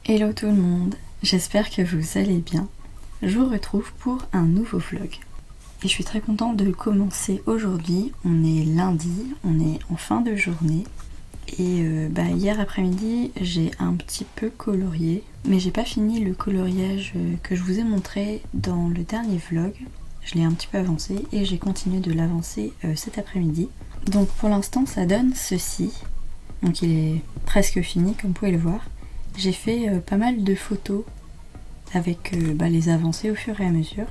Hello tout le monde, j'espère que vous allez bien. Je vous retrouve pour un nouveau vlog. Et je suis très contente de commencer aujourd'hui. On est lundi, on est en fin de journée. Et hier après-midi, j'ai un petit peu colorié. Mais j'ai pas fini le coloriage que je vous ai montré dans le dernier vlog. Je l'ai un petit peu avancé et j'ai continué de l'avancer cet après-midi. Donc pour l'instant, ça donne ceci. Donc il est presque fini, comme vous pouvez le voir. J'ai fait pas mal de photos avec les avancées au fur et à mesure.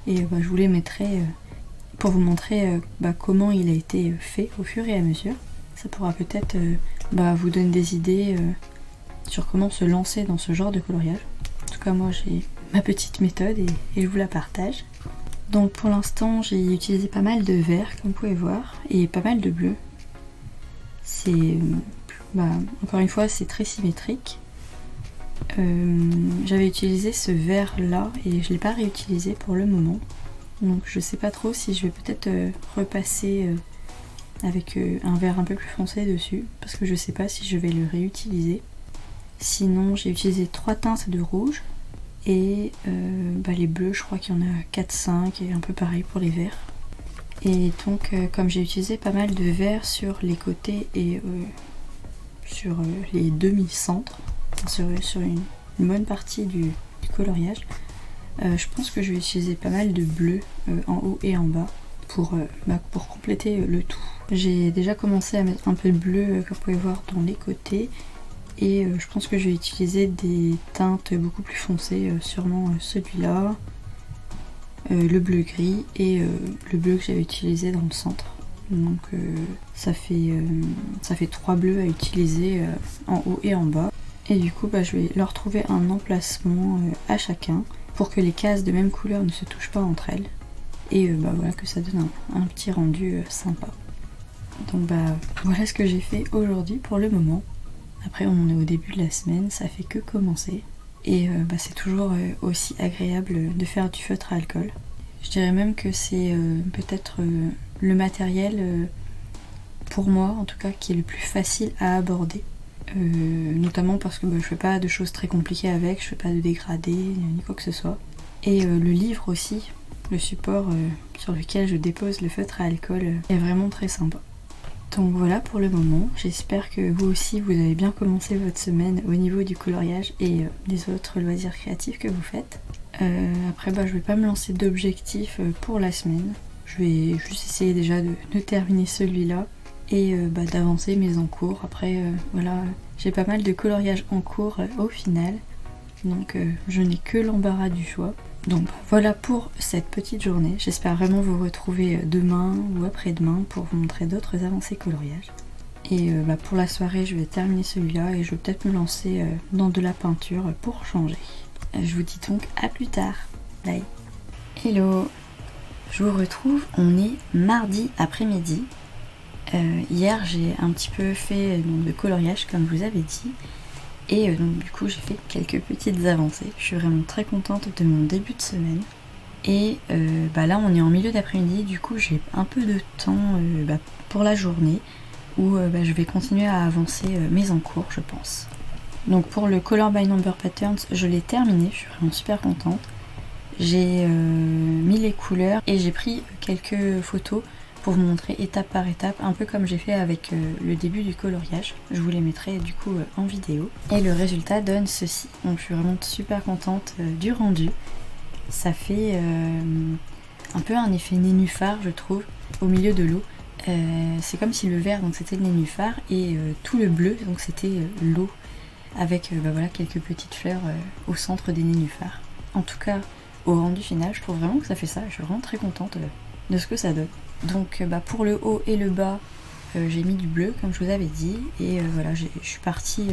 Et je vous les mettrai pour vous montrer comment il a été fait au fur et à mesure. Ça pourra peut-être vous donner des idées sur comment se lancer dans ce genre de coloriage. En tout cas, moi j'ai ma petite méthode et je vous la partage. Donc pour l'instant, j'ai utilisé pas mal de vert, comme vous pouvez voir, et pas mal de bleu. C'est encore une fois, c'est très symétrique. J'avais utilisé ce vert là et je l'ai pas réutilisé pour le moment, donc je sais pas trop si je vais peut-être repasser avec un vert un peu plus foncé dessus, parce que je sais pas si je vais le réutiliser. Sinon j'ai utilisé 3 teintes de rouge et les bleus, je crois qu'il y en a 4-5 et un peu pareil pour les verts. Et donc comme j'ai utilisé pas mal de vert sur les côtés et sur les demi-centres, sur une bonne partie du coloriage, je pense que je vais utiliser pas mal de bleu en haut et en bas pour compléter le tout. J'ai déjà commencé à mettre un peu de bleu, comme vous pouvez voir, dans les côtés, et je pense que je vais utiliser des teintes beaucoup plus foncées, sûrement celui-là, le bleu gris et le bleu que j'avais utilisé dans le centre. Donc ça fait 3 bleus à utiliser en haut et en bas. Et du coup je vais leur trouver un emplacement à chacun pour que les cases de même couleur ne se touchent pas entre elles. Et voilà, que ça donne un petit rendu sympa. Donc voilà ce que j'ai fait aujourd'hui pour le moment. Après on est au début de la semaine, ça fait que commencer. Et c'est toujours aussi agréable de faire du feutre à alcool. Je dirais même que c'est peut-être le matériel, pour moi en tout cas, qui est le plus facile à aborder. Notamment parce que je fais pas de choses très compliquées avec, je fais pas de dégradés ni quoi que ce soit. Et le livre aussi, le support sur lequel je dépose le feutre à alcool est vraiment très sympa. Donc voilà pour le moment, j'espère que vous aussi vous avez bien commencé votre semaine au niveau du coloriage et des autres loisirs créatifs que vous faites. Après je vais pas me lancer d'objectifs pour la semaine, je vais juste essayer déjà de terminer celui-là et d'avancer mes en cours. Après voilà, j'ai pas mal de coloriage en cours au final, donc je n'ai que l'embarras du choix. Donc voilà pour cette petite journée, j'espère vraiment vous retrouver demain ou après-demain pour vous montrer d'autres avancées coloriage. Et pour la soirée je vais terminer celui-là et je vais peut-être me lancer dans de la peinture pour changer. Je vous dis donc à plus tard, bye. Hello, je vous retrouve, on est mardi après-midi. Hier j'ai un petit peu fait de coloriage comme je vous avais dit, et donc du coup j'ai fait quelques petites avancées. Je suis vraiment très contente de mon début de semaine. Et là on est en milieu d'après-midi, du coup j'ai un peu de temps pour la journée où je vais continuer à avancer mes en cours, je pense. Donc pour le Color by Number Patterns, je l'ai terminé, je suis vraiment super contente. J'ai mis les couleurs et j'ai pris quelques photos pour vous montrer étape par étape, un peu comme j'ai fait avec le début du coloriage. Je vous les mettrai du coup en vidéo. Et le résultat donne ceci. Donc je suis vraiment super contente du rendu. Ça fait un peu un effet nénuphar, je trouve, au milieu de l'eau. C'est comme si le vert donc c'était le nénuphar et tout le bleu donc c'était l'eau, avec quelques petites fleurs au centre des nénuphars. En tout cas, au rendu final, je trouve vraiment que ça fait ça. Je suis vraiment très contente de ce que ça donne. Donc pour le haut et le bas, j'ai mis du bleu comme je vous avais dit, et je suis partie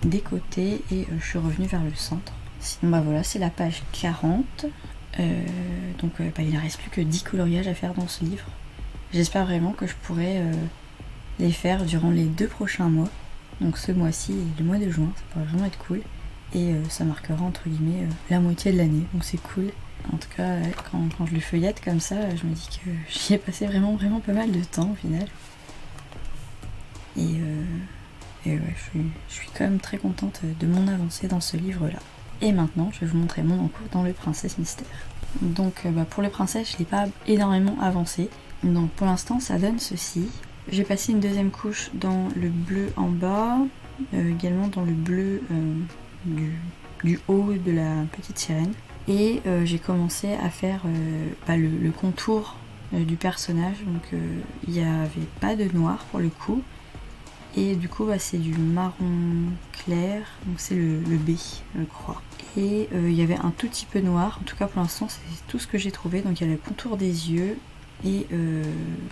des côtés et je suis revenue vers le centre. Sinon voilà, c'est la page 40. Donc il ne reste plus que 10 coloriages à faire dans ce livre. J'espère vraiment que je pourrai les faire durant les 2 prochains mois. Donc ce mois-ci et le mois de juin, ça pourrait vraiment être cool. Et ça marquera entre guillemets la moitié de l'année, donc c'est cool. En tout cas, quand je le feuillette comme ça, je me dis que j'y ai passé vraiment pas mal de temps au final. Et Et ouais, je suis quand même très contente de mon avancée dans ce livre-là. Et maintenant, je vais vous montrer mon encours dans le Princesse Mystère. Donc pour le Princesse, je l'ai pas énormément avancé. Donc pour l'instant, ça donne ceci. J'ai passé une deuxième couche dans le bleu en bas, également dans le bleu du haut de la petite sirène. Et j'ai commencé à faire le contour du personnage. Donc il n'y avait pas de noir pour le coup. Et du coup c'est du marron clair, donc c'est le B, je crois. Et il y avait un tout petit peu noir, en tout cas pour l'instant c'est tout ce que j'ai trouvé. Donc il y a le contour des yeux et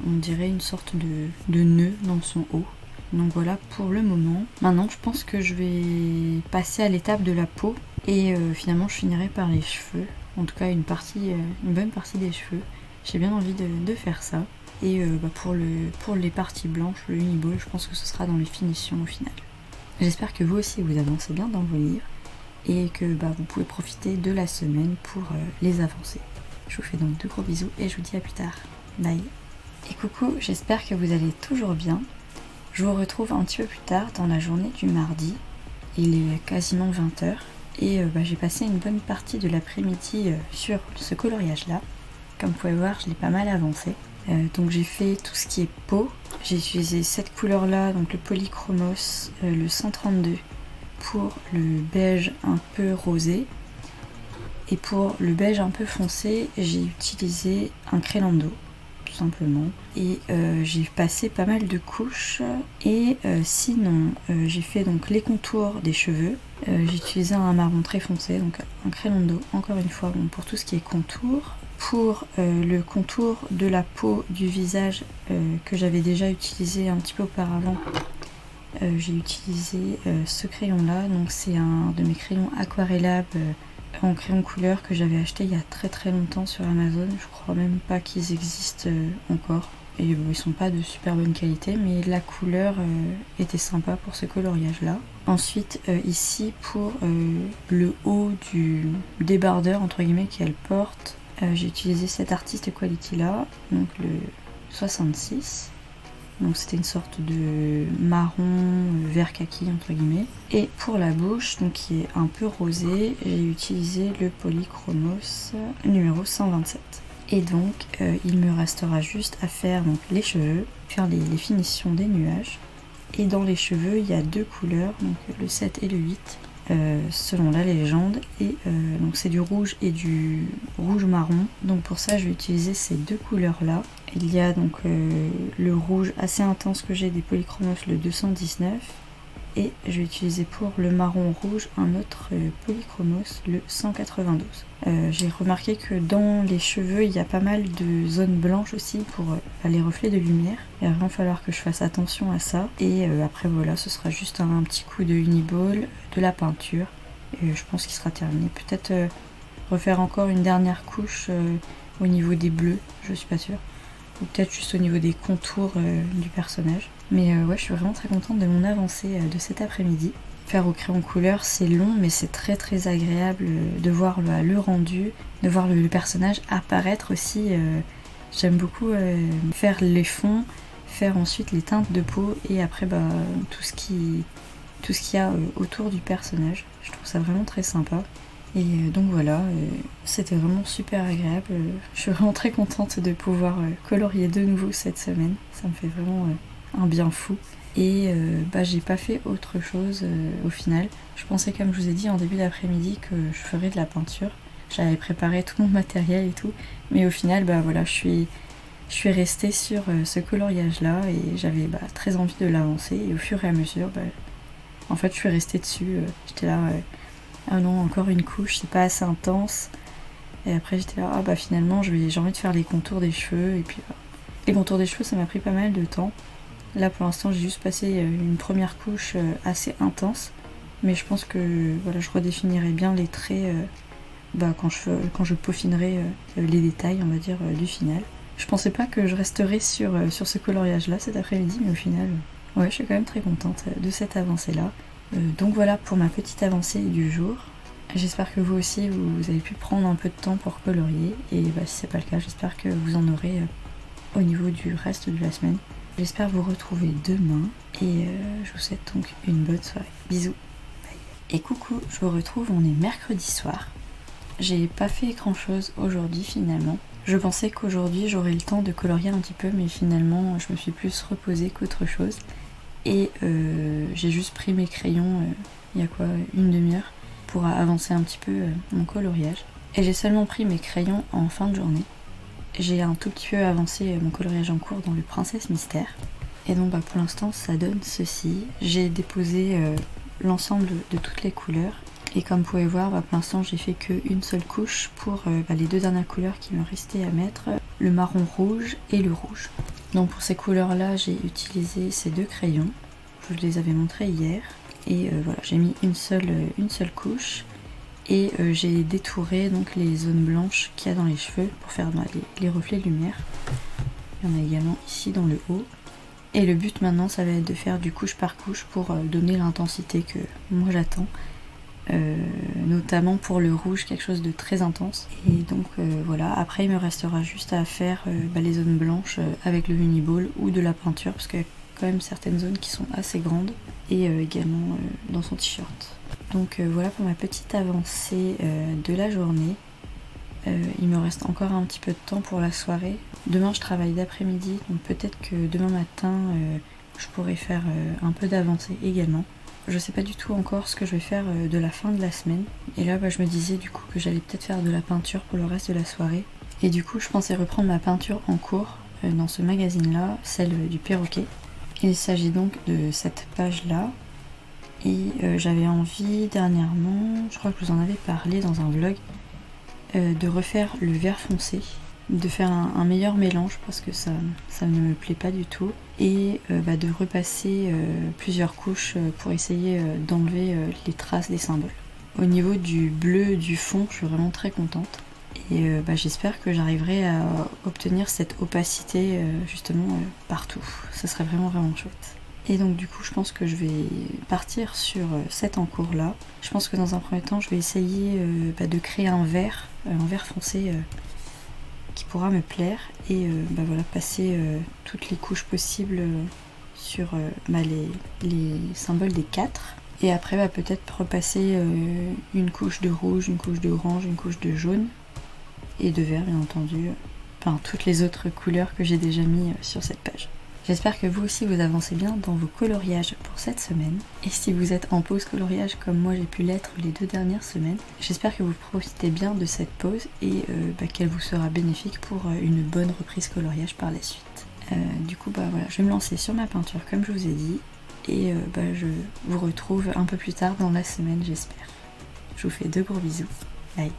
on dirait une sorte de nœud dans son haut. Donc voilà pour le moment. Maintenant je pense que je vais passer à l'étape de la peau et finalement je finirai par les cheveux. En tout cas une bonne partie des cheveux. J'ai bien envie de faire ça. Et pour les parties blanches, le uniball, je pense que ce sera dans les finitions au final. J'espère que vous aussi vous avancez bien dans vos livres et que vous pouvez profiter de la semaine pour les avancer. Je vous fais donc de gros bisous et je vous dis à plus tard. Bye. Et coucou, j'espère que vous allez toujours bien. Je vous retrouve un petit peu plus tard dans la journée du mardi. Il est quasiment 20h et j'ai passé une bonne partie de l'après-midi sur ce coloriage-là. Comme vous pouvez voir, je l'ai pas mal avancé. Donc j'ai fait tout ce qui est peau. J'ai utilisé cette couleur-là, donc le polychromos, le 132 pour le beige un peu rosé. Et pour le beige un peu foncé, j'ai utilisé un Crélando, tout simplement. Et j'ai passé pas mal de couches. Et sinon, j'ai fait donc les contours des cheveux. J'ai utilisé un marron très foncé, donc un Crélando, encore une fois, pour tout ce qui est contour. Pour le contour de la peau du visage que j'avais déjà utilisé un petit peu auparavant, j'ai utilisé ce crayon là. Donc c'est un de mes crayons aquarellables en crayon couleur que j'avais acheté il y a très très longtemps sur Amazon. Je crois même pas qu'ils existent encore. Et ils sont pas de super bonne qualité, mais la couleur était sympa pour ce coloriage là. Ensuite ici pour le haut du débardeur entre guillemets qu'elle porte, j'ai utilisé cet Artist Quality là, donc le 66. Donc c'était une sorte de marron vert kaki entre guillemets. Et pour la bouche, donc qui est un peu rosé, j'ai utilisé le Polychromos numéro 127. Et donc il me restera juste à faire donc, les cheveux, faire les finitions des nuages. Et dans les cheveux, il y a deux couleurs, donc le 7 et le 8. Selon la légende, et donc c'est du rouge et du rouge marron. Donc pour ça je vais utiliser ces deux couleurs là. Il y a donc le rouge assez intense que j'ai des Polychromos, le 219, et je vais utiliser pour le marron rouge un autre Polychromos, le 192. J'ai remarqué que dans les cheveux il y a pas mal de zones blanches aussi pour les reflets de lumière. Il va vraiment falloir que je fasse attention à ça. Et après voilà, ce sera juste un petit coup de uniball, de la peinture, et je pense qu'il sera terminé. Peut-être refaire encore une dernière couche au niveau des bleus, je suis pas sûre. Ou peut-être juste au niveau des contours du personnage. Mais ouais, je suis vraiment très contente de mon avancée de cet après-midi. Faire au crayon couleur, c'est long, mais c'est très très agréable de voir le rendu, de voir le personnage apparaître aussi. J'aime beaucoup faire les fonds, faire ensuite les teintes de peau et après tout ce qu'il y a autour du personnage. Je trouve ça vraiment très sympa. Et donc voilà, c'était vraiment super agréable. Je suis vraiment très contente de pouvoir colorier de nouveau cette semaine. Ça me fait vraiment un bien fou. Et j'ai pas fait autre chose au final. Je pensais, comme je vous ai dit en début d'après-midi, que je ferais de la peinture. J'avais préparé tout mon matériel et tout. Mais au final, voilà, je suis restée sur ce coloriage là et j'avais très envie de l'avancer. Et au fur et à mesure, en fait, je suis restée dessus. J'étais là... ah non, encore une couche, c'est pas assez intense. Et après j'étais là, finalement j'ai envie de faire les contours des cheveux. Et puis les contours des cheveux, ça m'a pris pas mal de temps. Là pour l'instant j'ai juste passé une première couche assez intense. Mais je pense que voilà, je redéfinirai bien les traits quand je peaufinerai les détails, on va dire, du final. Je pensais pas que je resterais sur ce coloriage là cet après-midi, mais au final, ouais, je suis quand même très contente de cette avancée là. Donc voilà pour ma petite avancée du jour. J'espère que vous aussi vous avez pu prendre un peu de temps pour colorier. Et si c'est pas le cas, j'espère que vous en aurez au niveau du reste de la semaine. J'espère vous retrouver demain et je vous souhaite donc une bonne soirée. Bisous. Bye. Et coucou, je vous retrouve, on est mercredi soir. J'ai pas fait grand chose aujourd'hui finalement. Je pensais qu'aujourd'hui j'aurais le temps de colorier un petit peu, mais finalement je me suis plus reposée qu'autre chose. Et j'ai juste pris mes crayons il y a quoi, une demi-heure pour avancer un petit peu mon coloriage. Et j'ai seulement pris mes crayons en fin de journée. J'ai un tout petit peu avancé mon coloriage en cours dans le Princesse Mystère. Et donc pour l'instant ça donne ceci. J'ai déposé l'ensemble de toutes les couleurs. Et comme vous pouvez voir, pour l'instant j'ai fait qu'une seule couche pour les deux dernières couleurs qui me restaient à mettre, le marron rouge et le rouge. Donc pour ces couleurs là j'ai utilisé ces deux crayons, je vous les avais montrés hier. Et voilà, j'ai mis une seule couche. Et j'ai détouré donc les zones blanches qu'il y a dans les cheveux pour faire les reflets de lumière. Il y en a également ici dans le haut. Et le but maintenant ça va être de faire du couche par couche pour donner l'intensité que moi j'attends. Notamment pour le rouge, quelque chose de très intense. Et donc voilà, après il me restera juste à faire les zones blanches avec le Uniball ou de la peinture, parce qu'il y a quand même certaines zones qui sont assez grandes. Et également dans son t-shirt. Donc voilà pour ma petite avancée de la journée. Il me reste encore un petit peu de temps pour la soirée. Demain je travaille d'après-midi, donc peut-être que demain matin je pourrais faire un peu d'avancée également. Je sais pas du tout encore ce que je vais faire de la fin de la semaine. Et là je me disais du coup que j'allais peut-être faire de la peinture pour le reste de la soirée. Et du coup je pensais reprendre ma peinture en cours dans ce magazine là, celle du perroquet. Il s'agit donc de cette page là. Et j'avais envie dernièrement, je crois que je vous en avais parlé dans un vlog, de refaire le vert foncé, de faire un meilleur mélange parce que ça ne me plaît pas du tout, et de repasser plusieurs couches pour essayer d'enlever les traces des symboles. Au niveau du bleu du fond, je suis vraiment très contente et j'espère que j'arriverai à obtenir cette opacité justement partout. Ça serait vraiment chouette. Et donc du coup je pense que je vais partir sur cet encours là. Je pense que dans un premier temps je vais essayer de créer un vert foncé qui pourra me plaire. Et voilà, passer toutes les couches possibles sur les symboles des 4. Et après peut-être repasser une couche de rouge, une couche d'orange, une couche de jaune et de vert bien entendu. Enfin toutes les autres couleurs que j'ai déjà mis sur cette page. J'espère que vous aussi vous avancez bien dans vos coloriages pour cette semaine. Et si vous êtes en pause coloriage comme moi j'ai pu l'être les 2 dernières semaines, j'espère que vous profitez bien de cette pause et qu'elle vous sera bénéfique pour une bonne reprise coloriage par la suite. Du coup voilà, je vais me lancer sur ma peinture comme je vous ai dit. Et je vous retrouve un peu plus tard dans la semaine j'espère. Je vous fais 2 gros bisous. Bye.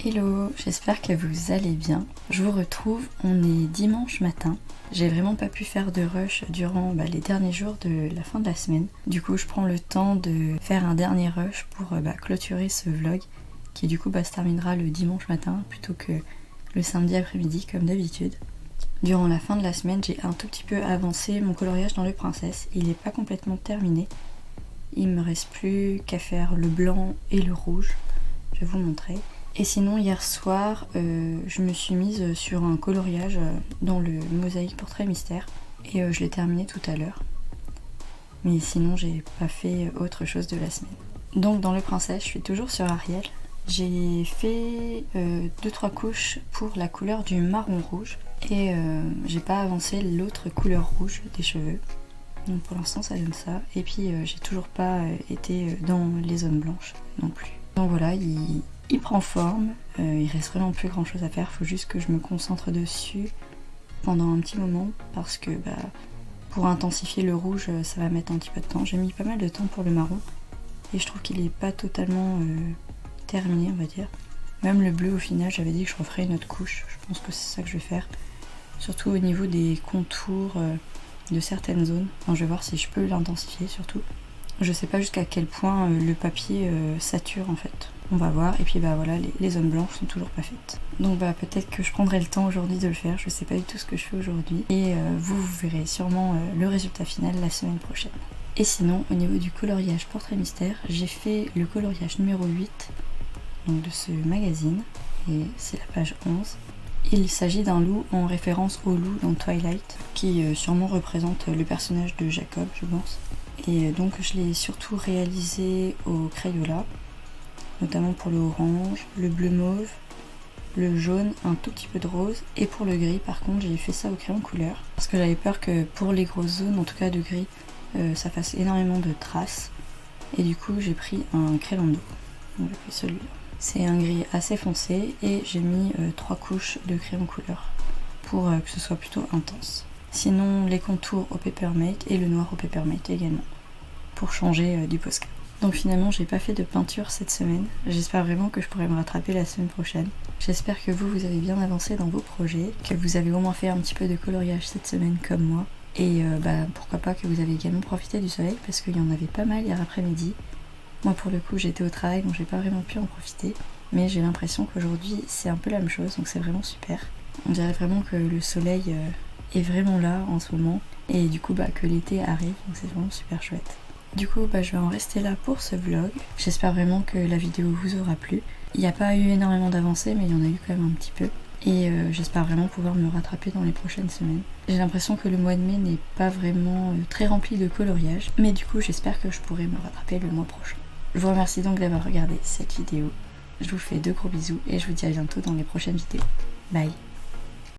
Hello, j'espère que vous allez bien. Je vous retrouve, on est dimanche matin. J'ai vraiment pas pu faire de rush durant les derniers jours de la fin de la semaine. Du coup je prends le temps de faire un dernier rush pour clôturer ce vlog qui du coup se terminera le dimanche matin plutôt que le samedi après-midi comme d'habitude. Durant la fin de la semaine j'ai un tout petit peu avancé mon coloriage dans le Princesse. Il n'est pas complètement terminé. Il me reste plus qu'à faire le blanc et le rouge. Je vais vous montrer. Et sinon hier soir je me suis mise sur un coloriage dans le mosaïque portrait mystère et je l'ai terminé tout à l'heure. Mais sinon j'ai pas fait autre chose de la semaine. Donc dans le Princesse je suis toujours sur Ariel. J'ai fait 2-3 couches pour la couleur du marron rouge et j'ai pas avancé l'autre couleur rouge des cheveux. Donc pour l'instant ça donne ça. Et puis j'ai toujours pas été dans les zones blanches non plus. Donc voilà, il prend forme, il reste vraiment plus grand chose à faire, faut juste que je me concentre dessus pendant un petit moment parce que pour intensifier le rouge ça va mettre un petit peu de temps. J'ai mis pas mal de temps pour le marron et je trouve qu'il est pas totalement terminé on va dire. Même le bleu au final j'avais dit que je referais une autre couche, je pense que c'est ça que je vais faire. Surtout au niveau des contours de certaines zones, enfin, je vais voir si je peux l'intensifier surtout. Je sais pas jusqu'à quel point le papier sature en fait. On va voir. Et puis voilà, les zones blanches sont toujours pas faites. Donc peut-être que je prendrai le temps aujourd'hui de le faire. Je sais pas du tout ce que je fais aujourd'hui. Et vous verrez sûrement le résultat final la semaine prochaine. Et sinon, au niveau du coloriage portrait mystère, j'ai fait le coloriage numéro 8 donc de ce magazine. Et c'est la page 11. Il s'agit d'un loup en référence au loup dans Twilight, qui sûrement représente le personnage de Jacob, je pense. Et donc je l'ai surtout réalisé au Crayola, notamment pour le orange, le bleu mauve, le jaune, un tout petit peu de rose, et pour le gris par contre j'ai fait ça au crayon couleur, parce que j'avais peur que pour les grosses zones, en tout cas de gris, ça fasse énormément de traces, et du coup j'ai pris un Crayando, donc j'ai pris celui-là. C'est un gris assez foncé et j'ai mis 3 couches de crayon couleur pour que ce soit plutôt intense. Sinon les contours au Papermate et le noir au Papermate également, pour changer du Posca. Donc finalement j'ai pas fait de peinture cette semaine, j'espère vraiment que je pourrai me rattraper la semaine prochaine. J'espère que vous avez bien avancé dans vos projets, que vous avez au moins fait un petit peu de coloriage cette semaine comme moi. Et pourquoi pas que vous avez également profité du soleil parce qu'il y en avait pas mal hier après-midi. Moi pour le coup j'étais au travail donc j'ai pas vraiment pu en profiter, mais j'ai l'impression qu'aujourd'hui c'est un peu la même chose donc c'est vraiment super. On dirait vraiment que le soleil est vraiment là en ce moment et du coup que l'été arrive donc c'est vraiment super chouette. Du coup je vais en rester là pour ce vlog, j'espère vraiment que la vidéo vous aura plu. Il n'y a pas eu énormément d'avancées mais il y en a eu quand même un petit peu. Et j'espère vraiment pouvoir me rattraper dans les prochaines semaines. J'ai l'impression que le mois de mai n'est pas vraiment très rempli de coloriage, mais du coup j'espère que je pourrai me rattraper le mois prochain. Je vous remercie donc d'avoir regardé cette vidéo. Je vous fais de gros bisous et je vous dis à bientôt dans les prochaines vidéos. Bye!